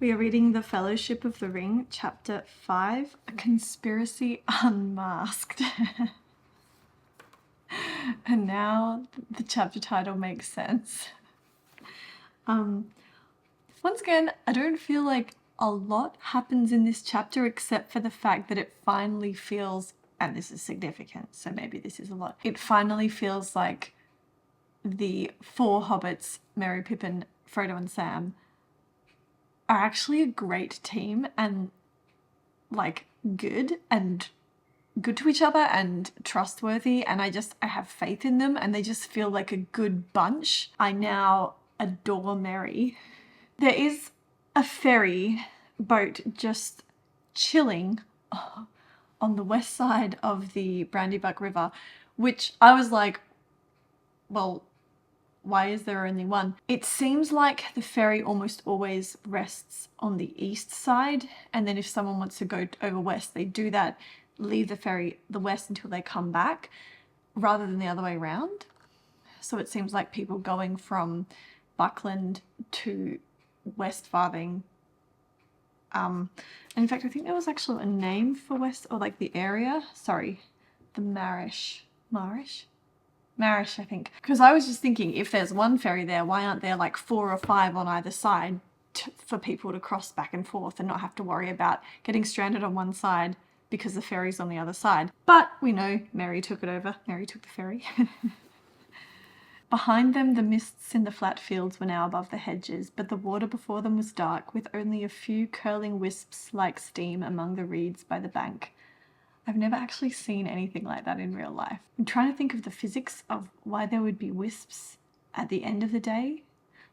We are reading The Fellowship of the Ring, Chapter 5, A Conspiracy Unmasked. And now the chapter title makes sense. Once again, I don't feel like a lot happens in this chapter except for the fact that it finally feels, and this is significant, so maybe this is a lot, it finally feels like the four hobbits, Merry, Pippin, Frodo and Sam, are actually a great team and like good to each other and trustworthy, and I have faith in them and they just feel like a good bunch. I now adore Merry. There is a ferry boat just chilling on the west side of the Brandybuck River, which I was like, well, why is there only one? It seems like the ferry almost always rests on the east side, and then if someone wants to go over west, they do that, leave the ferry the west until they come back, rather than the other way around. So it seems like people going from Buckland to West Farthing. And in fact, I think there was actually a name for West, or like the area. Sorry, the Marish, I think. Because I was just thinking, if there's one ferry there, why aren't there like 4 or 5 on either side for people to cross back and forth and not have to worry about getting stranded on one side because the ferry's on the other side? But we know Merry took it over. Merry took the ferry. Behind them, the mists in the flat fields were now above the hedges, but the water before them was dark, with only a few curling wisps like steam among the reeds by the bank. I've never actually seen anything like that in real life. I'm trying to think of the physics of why there would be wisps at the end of the day.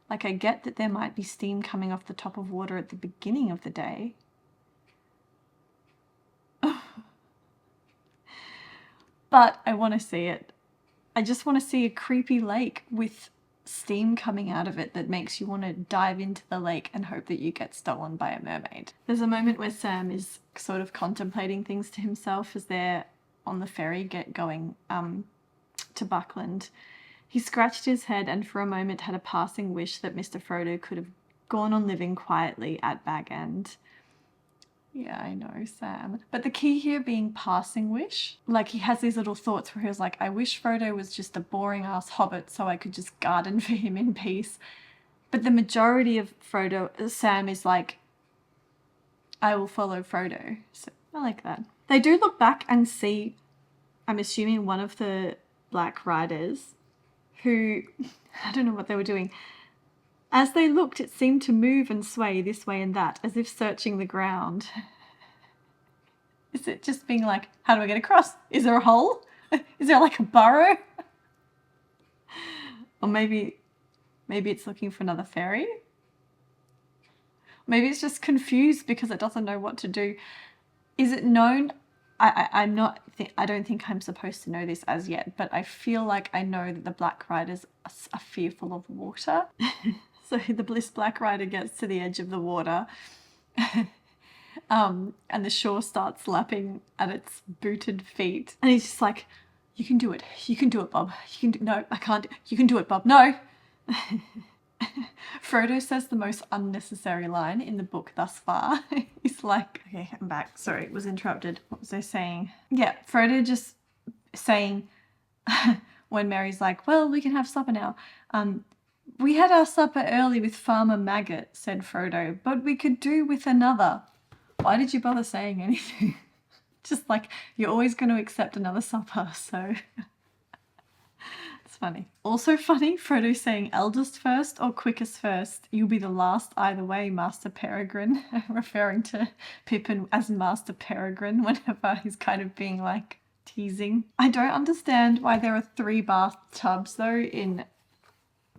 Like, I get that there might be steam coming off the top of water at the beginning of the day. But I want to see it. I just want to see a creepy lake with steam coming out of it that makes you want to dive into the lake and hope that you get stolen by a mermaid. There's a moment where Sam is sort of contemplating things to himself as they're on the ferry going to Buckland. He scratched his head and for a moment had a passing wish that Mr. Frodo could have gone on living quietly at Bag End. Yeah, I know, Sam. But the key here being passing wish. Like, he has these little thoughts where he was like, I wish Frodo was just a boring ass hobbit so I could just garden for him in peace. But the majority of Sam is like, I will follow Frodo. So I like that. They do look back and see, I'm assuming, one of the Black Riders who, I don't know what they were doing. As they looked, it seemed to move and sway this way and that, as if searching the ground. Is it just being like, how do I get across? Is there a hole? Is there like a burrow? Or maybe it's looking for another ferry? Maybe it's just confused because it doesn't know what to do. Is it known? I don't think I'm supposed to know this as yet, but I feel like I know that the Black Riders are fearful of water. So the Bliss Black Rider gets to the edge of the water and the shore starts lapping at its booted feet. And he's just like, you can do it. You can do it, Bob. No, I can't. You can do it, Bob. No. Frodo says the most unnecessary line in the book thus far. He's like, okay, I'm back. Sorry, it was interrupted. What was I saying? Yeah, Frodo just saying when Merry's like, well, we can have supper now. We had our supper early with Farmer Maggot, said Frodo, but we could do with another. Why did you bother saying anything? Just like, you're always going to accept another supper, so... It's funny. Also funny, Frodo saying eldest first or quickest first. You'll be the last either way, Master Peregrine, referring to Pippin as Master Peregrine whenever he's kind of being like teasing. I don't understand why there are 3 bathtubs though in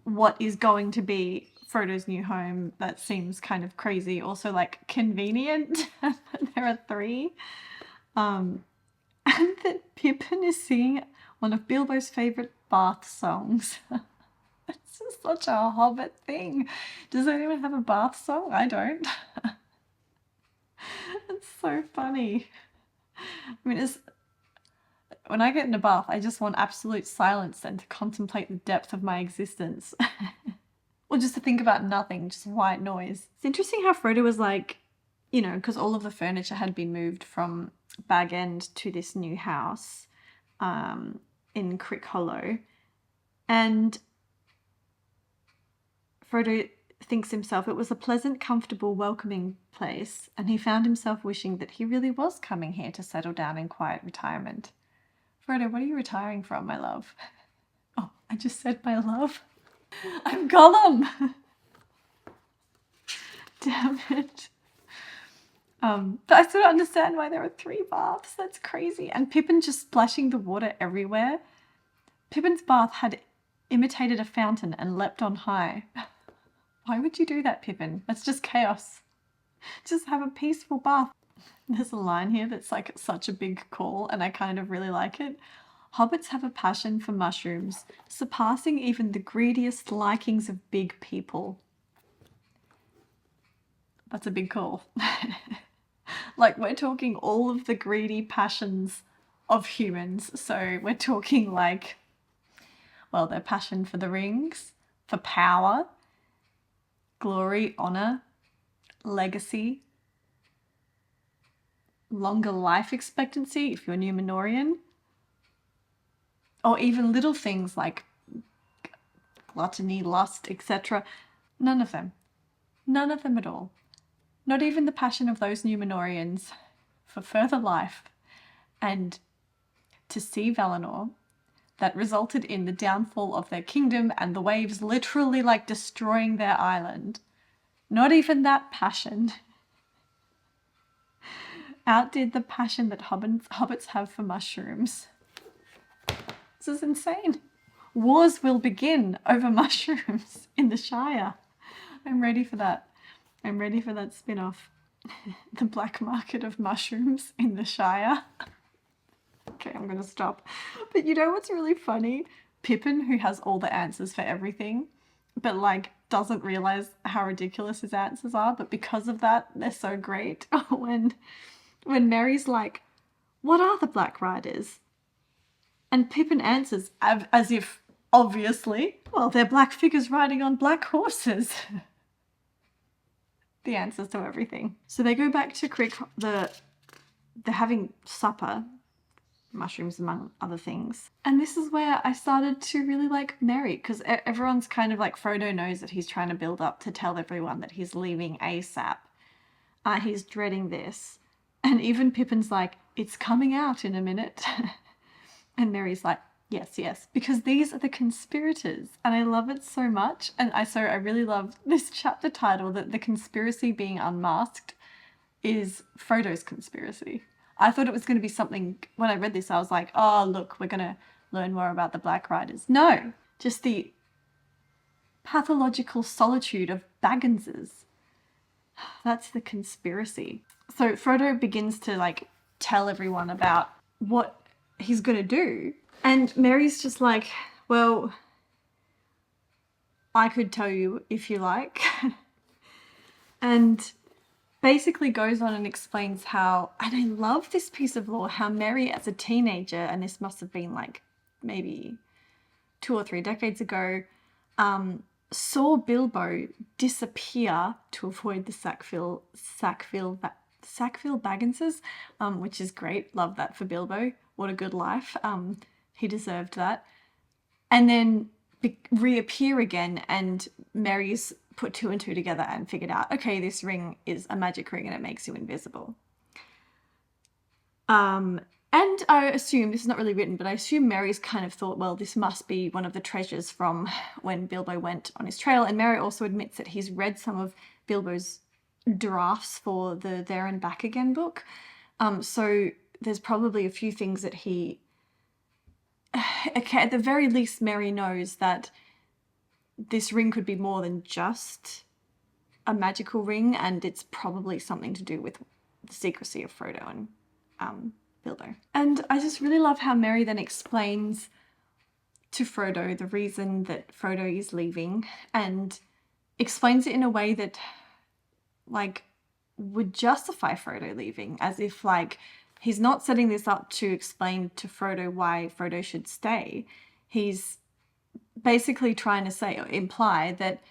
what is going to be Frodo's new home. That seems kind of crazy. Also like convenient that there are 3. And that Pippin is singing one of Bilbo's favourite bath songs. It's just such a Hobbit thing. Does anyone have a bath song? I don't. It's so funny. I mean, when I get in a bath, I just want absolute silence and to contemplate the depth of my existence. Or just to think about nothing, just white noise. It's interesting how Frodo was like, you know, because all of the furniture had been moved from Bag End to this new house in Crick Hollow. And Frodo thinks himself it was a pleasant, comfortable, welcoming place, and he found himself wishing that he really was coming here to settle down in quiet retirement. Frodo, what are you retiring from, my love? Oh, I just said my love. I'm Gollum! Damn it. But I still don't understand why there are 3 baths. That's crazy. And Pippin just splashing the water everywhere. Pippin's bath had imitated a fountain and leapt on high. Why would you do that, Pippin? That's just chaos. Just have a peaceful bath. There's a line here that's like such a big call, and I kind of really like it. Hobbits have a passion for mushrooms, surpassing even the greediest likings of big people. That's a big call. Like, we're talking all of the greedy passions of humans. So we're talking like, well, their passion for the rings, for power, glory, honor, legacy, longer life expectancy if you're Númenórean, or even little things like gluttony, lust, etc. None of them. None of them at all. Not even the passion of those Númenóreans for further life and to see Valinor that resulted in the downfall of their kingdom and the waves literally like destroying their island. Not even that passion outdid the passion that hobbits have for mushrooms. This is insane. Wars will begin over mushrooms in the Shire. I'm ready for that. I'm ready for that spin-off. The black market of mushrooms in the Shire. Okay, I'm going to stop. But you know what's really funny? Pippin, who has all the answers for everything, but like doesn't realize how ridiculous his answers are, but because of that, they're so great. When Merry's like, what are the Black Riders? And Pippin answers as if, obviously, well, they're black figures riding on black horses. The answers to everything. So they go back to Crick, they're having supper, mushrooms among other things. And this is where I started to really like Merry, because everyone's kind of like, Frodo knows that he's trying to build up to tell everyone that he's leaving ASAP. He's dreading this. And even Pippin's like, it's coming out in a minute. And Merry's like, yes, because these are the conspirators. And I love it so much. And I really love this chapter title, that the conspiracy being unmasked is Frodo's conspiracy. I thought it was going to be something, when I read this, I was like, oh, look, we're going to learn more about the Black Riders. No, just the pathological solitude of Bagginses. That's the conspiracy. So Frodo begins to like tell everyone about what he's going to do. And Merry's just like, well, I could tell you if you like. And basically goes on and explains how, and I love this piece of lore, how Merry as a teenager, and this must have been like maybe 2 or 3 decades ago, saw Bilbo disappear to avoid the Sackville Bagginses, which is great. Love that for Bilbo. What a good life. He deserved that. And then reappear again, and Merry's put 2 and 2 together and figured out, okay, this ring is a magic ring and it makes you invisible. And I assume, this is not really written, but I assume Merry's kind of thought, well, this must be one of the treasures from when Bilbo went on his trail. And Merry also admits that he's read some of Bilbo's drafts for the There and Back Again book. So there's probably a few things that he... Okay, at the very least, Merry knows that this ring could be more than just a magical ring, and it's probably something to do with the secrecy of Frodo and Bilbo. And I just really love how Merry then explains to Frodo the reason that Frodo is leaving, and explains it in a way that like would justify Frodo leaving, as if like he's not setting this up to explain to Frodo why Frodo should stay. He's basically trying to say or imply that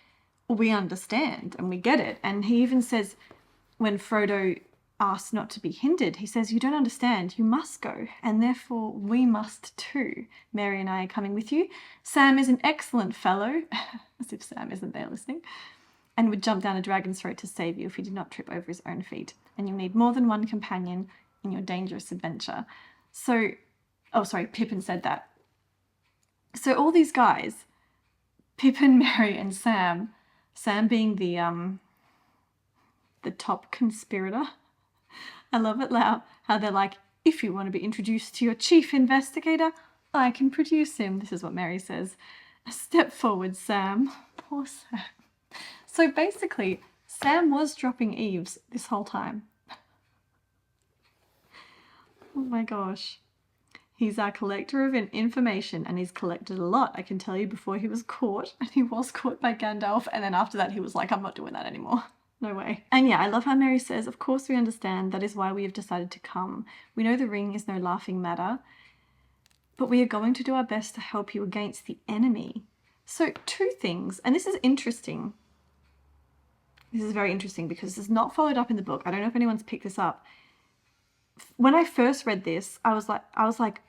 we understand and we get it. And he even says, when Frodo asks not to be hindered, he says, you don't understand, you must go, and therefore we must too. Merry and I are coming with you. Sam is an excellent fellow, as if Sam isn't there listening, and would jump down a dragon's throat to save you if he did not trip over his own feet. And you need more than one companion in your dangerous adventure. So, oh sorry, Pippin said that. So all these guys, Pippin, Merry, and Sam being the top conspirator. I love it how they're like, if you want to be introduced to your chief investigator, I can produce him. This is what Merry says. Step forward, Sam. Poor Sam. So basically, Sam was dropping eaves this whole time. Oh my gosh. He's our collector of information, and he's collected a lot, I can tell you, before he was caught. And he was caught by Gandalf, and then after that he was like, I'm not doing that anymore. No way. And yeah, I love how Merry says, of course we understand, that is why we have decided to come. We know the ring is no laughing matter, but we are going to do our best to help you against the enemy. So 2 things, and this is interesting. This is very interesting because this is not followed up in the book. I don't know if anyone's picked this up. When I first read this, I was like,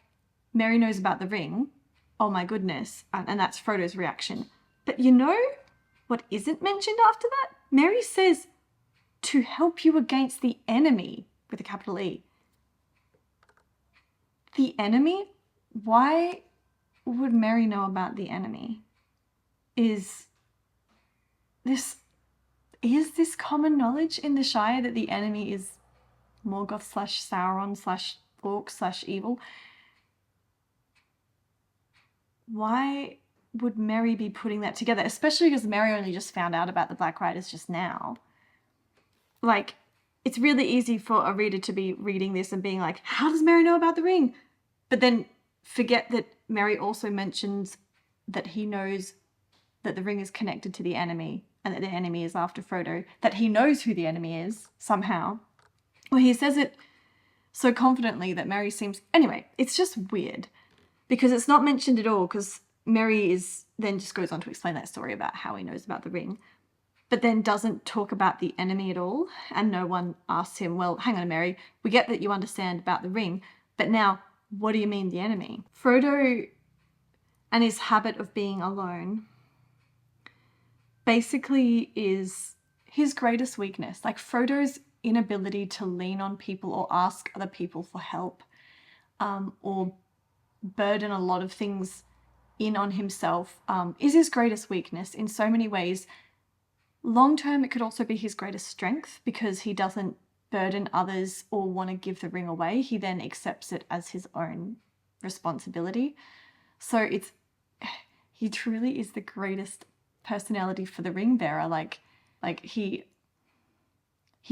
Merry knows about the ring. Oh my goodness. And that's Frodo's reaction. But you know what isn't mentioned after that? Merry says, to help you against the enemy, with a capital E. The enemy? Why would Merry know about the enemy? Is this common knowledge in the Shire that the enemy is Morgoth / Sauron / orc / evil? Why would Merry be putting that together? Especially because Merry only just found out about the Black Riders just now. Like, it's really easy for a reader to be reading this and being like, how does Merry know about the ring? But then forget that Merry also mentions that he knows that the ring is connected to the enemy and that the enemy is after Frodo, that he knows who the enemy is somehow. Well, he says it so confidently that Merry seems... Anyway, it's just weird because it's not mentioned at all, because Merry then just goes on to explain that story about how he knows about the ring, but then doesn't talk about the enemy at all. And no one asks him, well, hang on, Merry, we get that you understand about the ring, but now what do you mean the enemy? Frodo and his habit of being alone basically is his greatest weakness. Like, Frodo's inability to lean on people or ask other people for help, or burden a lot of things in on himself, is his greatest weakness in so many ways. Long term, it could also be his greatest strength because he doesn't burden others or want to give the ring away. He then accepts it as his own responsibility. So he truly is the greatest personality for the ring bearer. Like he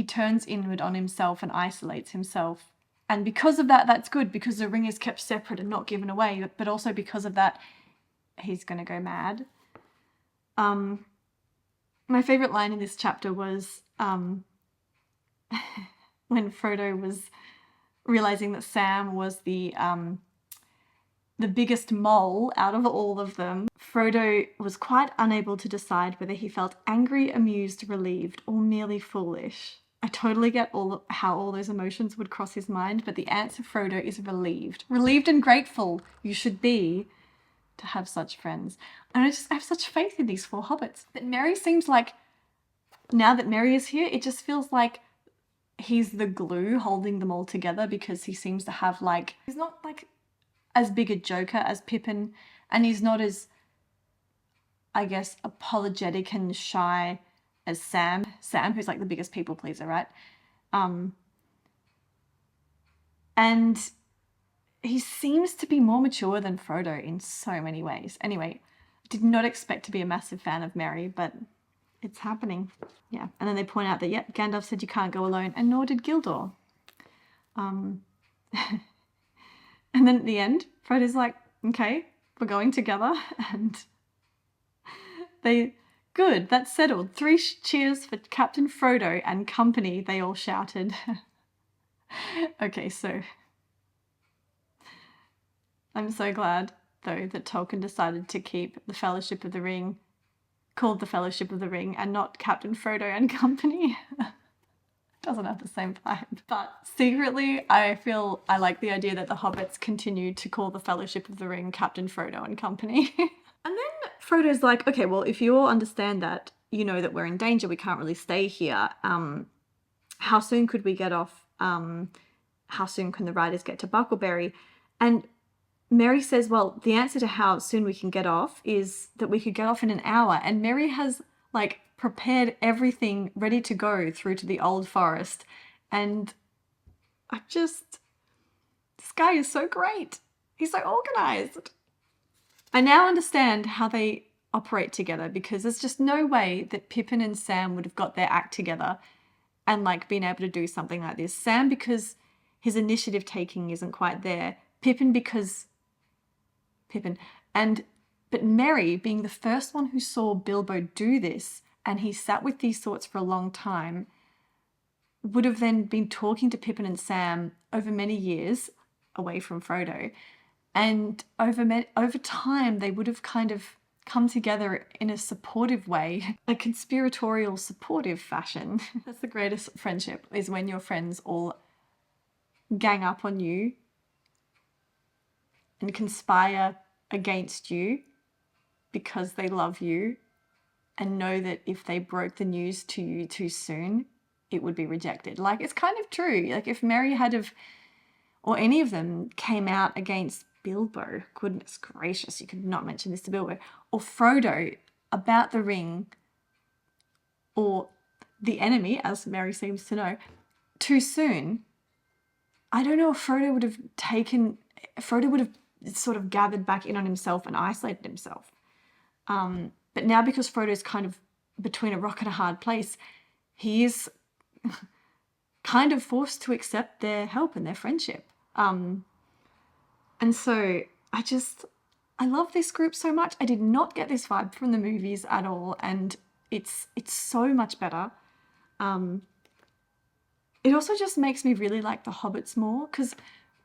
turns inward on himself and isolates himself. And because of that, that's good, because the ring is kept separate and not given away. But also because of that, he's going to go mad. My favourite line in this chapter was when Frodo was realising that Sam was the biggest mole out of all of them. Frodo was quite unable to decide whether he felt angry, amused, relieved, or merely foolish. I totally get how all those emotions would cross his mind, but the answer, Frodo, is relieved. Relieved and grateful you should be to have such friends. And I just have such faith in these 4 hobbits. But Merry seems like, now that Merry is here, it just feels like he's the glue holding them all together, because he seems to have he's not as big a joker as Pippin, and he's not as, I guess, apologetic and shy as Sam. Sam, who's like the biggest people pleaser, right? And he seems to be more mature than Frodo in so many ways. Anyway, did not expect to be a massive fan of Merry, but it's happening. Yeah, and then they point out that, yep, Gandalf said you can't go alone, and nor did Gildor. And then at the end, Frodo's like, okay, we're going together, and good, that's settled. 3 cheers for Captain Frodo and company, they all shouted. Okay, so I'm so glad, though, that Tolkien decided to keep the Fellowship of the Ring called the Fellowship of the Ring and not Captain Frodo and Company. Doesn't have the same vibe. But secretly, I like the idea that the hobbits continue to call the Fellowship of the Ring Captain Frodo and Company. And then Frodo's like, okay, well, if you all understand that, you know that we're in danger, we can't really stay here. How soon could we get off? How soon can the riders get to Buckleberry? And Merry says, well, the answer to how soon we can get off is that we could get off in an hour. And Merry has like prepared everything ready to go through to the Old Forest. And this guy is so great. He's so organized. I now understand how they operate together, because there's just no way that Pippin and Sam would have got their act together and like been able to do something like this. Sam because his initiative taking isn't quite there. But Merry being the first one who saw Bilbo do this, and he sat with these thoughts for a long time, would have then been talking to Pippin and Sam over many years away from Frodo. And over time, they would have kind of come together in a supportive way, a conspiratorial supportive fashion. That's the greatest friendship, is when your friends all gang up on you and conspire against you because they love you and know that if they broke the news to you too soon, it would be rejected. Like, it's kind of true. Like, if Merry or any of them came out against Bilbo, goodness gracious, you could not mention this to Bilbo, or Frodo about the ring, or the enemy, as Merry seems to know, too soon, I don't know if Frodo would have sort of gathered back in on himself and isolated himself. But now, because Frodo's kind of between a rock and a hard place, he is kind of forced to accept their help and their friendship. And so I love this group so much. I did not get this vibe from the movies at all, and it's so much better. It also just makes me really like the Hobbits more, because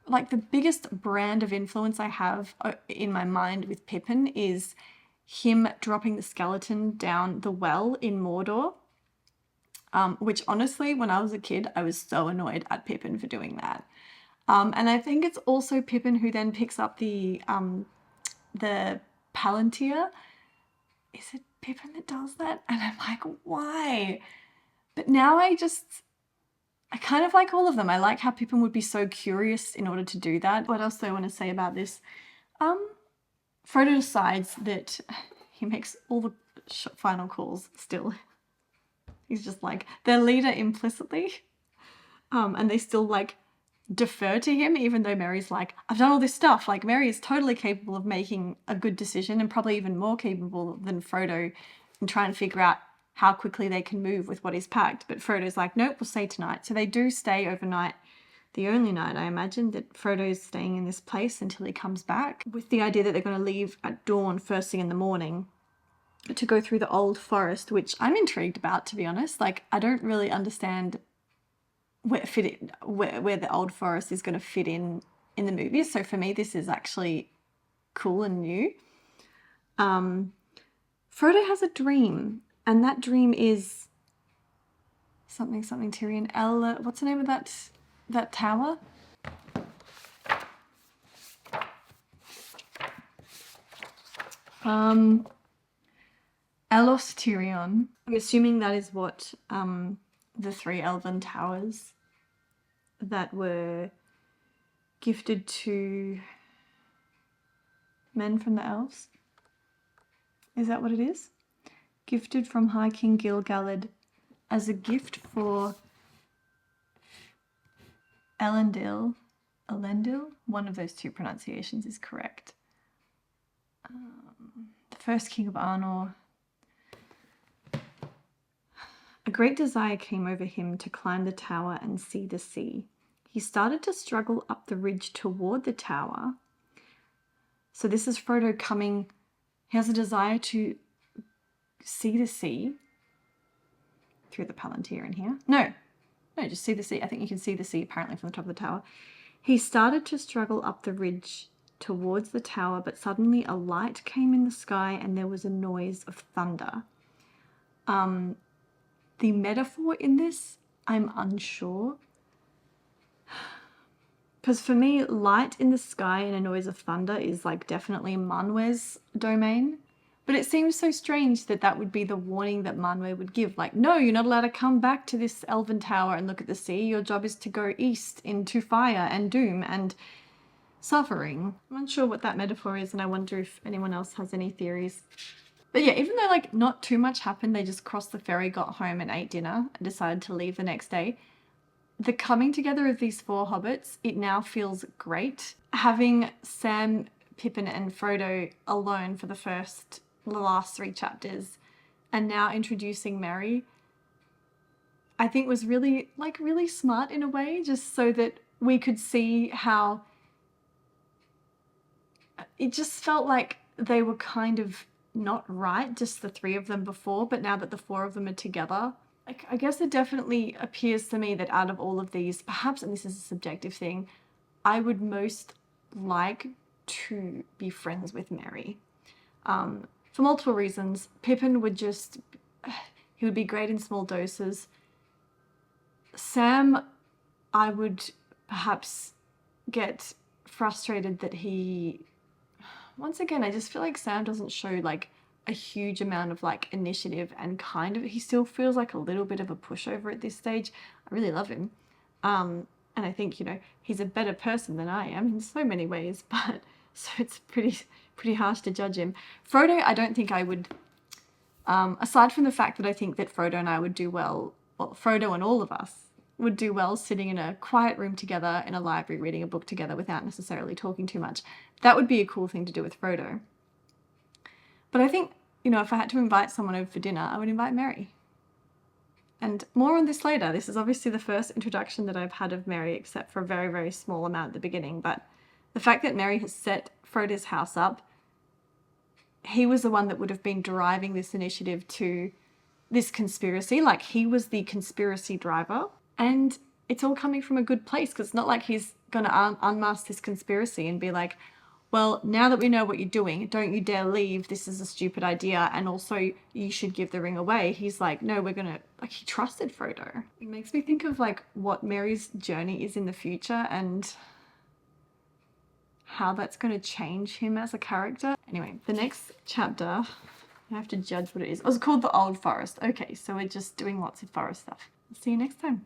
like the biggest brand of influence I have in my mind with Pippin is him dropping the skeleton down the well in Mordor. Which honestly, when I was a kid, I was so annoyed at Pippin for doing that. And I think it's also Pippin who then picks up the Palantir. Is it Pippin that does that? And I'm like, why? But now I kind of like all of them. I like how Pippin would be so curious in order to do that. What else do I want to say about this? Frodo decides that he makes all the final calls still. He's just like their leader implicitly. And they still like defer to him, even though Merry's like, I've done all this stuff. Like, Merry is totally capable of making a good decision, and probably even more capable than Frodo in trying to figure out how quickly they can move with what is packed. But Frodo's like, nope, we'll stay tonight. So they do stay overnight. The only night, I imagine, that Frodo's staying in this place until he comes back, with the idea that they're going to leave at dawn first thing in the morning to go through the Old Forest, which I'm intrigued about, to be honest. Like, I don't really understand where the Old Forest is going to fit in the movies. So for me, this is actually cool and new. Frodo has a dream, and that dream is something Tyrion. What's the name of that tower? Elos Tyrion. I'm assuming that is what the 3 elven towers that were gifted to men from the elves. Is that what it is? Gifted from High King Gil-galad as a gift for Elendil. One of those 2 pronunciations is correct. The first king of Arnor. A great desire came over him to climb the tower and see the sea. He started to struggle up the ridge toward the tower. So this is Frodo coming. He has a desire to see the sea through the Palantir in here. No, just see the sea. I think you can see the sea apparently from the top of the tower. He started to struggle up the ridge towards the tower, but suddenly a light came in the sky and there was a noise of thunder. The metaphor in this, I'm unsure. Because for me, light in the sky and a noise of thunder is like definitely Manwe's domain. But it seems so strange that that would be the warning that Manwe would give. Like, no, you're not allowed to come back to this elven tower and look at the sea. Your job is to go east into fire and doom and suffering. I'm unsure what that metaphor is, and I wonder if anyone else has any theories. But yeah, even though like not too much happened, they just crossed the ferry, got home and ate dinner and decided to leave the next day. The coming together of these four hobbits, it now feels great. Having Sam, Pippin and Frodo alone for the last 3 chapters, and now introducing Merry, I think was really smart in a way, just so that we could see how it just felt like they were kind of not right, just the 3 of them before, but now that the 4 of them are together, like, I guess it definitely appears to me that out of all of these, perhaps, and this is a subjective thing, I would most like to be friends with Merry. For multiple reasons. Pippin would just, he would be great in small doses. Sam, I would perhaps get frustrated that he, once again, I just feel like Sam doesn't show like a huge amount of like initiative, and kind of, he still feels like a little bit of a pushover at this stage. I really love him. And I think, you know, he's a better person than I am in so many ways, but so it's pretty harsh to judge him. Frodo, I don't think I would, aside from the fact that I think that Frodo and I would do well Frodo and all of us would do well sitting in a quiet room together in a library reading a book together without necessarily talking too much. That would be a cool thing to do with Frodo. But I think, you know, if I had to invite someone over for dinner, I would invite Merry. And more on this later. This is obviously the first introduction that I've had of Merry, except for a very, very small amount at the beginning. But the fact that Merry has set Frodo's house up, he was the one that would have been driving this initiative to this conspiracy. Like, he was the conspiracy driver. And it's all coming from a good place, because it's not like he's going to unmask this conspiracy and be like, well, now that we know what you're doing, don't you dare leave. This is a stupid idea. And also, you should give the ring away. He's like, no, we're going to, like, he trusted Frodo. It makes me think of, like, what Merry's journey is in the future and how that's going to change him as a character. Anyway, the next chapter, I have to judge what it is. Oh, it's called The Old Forest. Okay, so we're just doing lots of forest stuff. See you next time.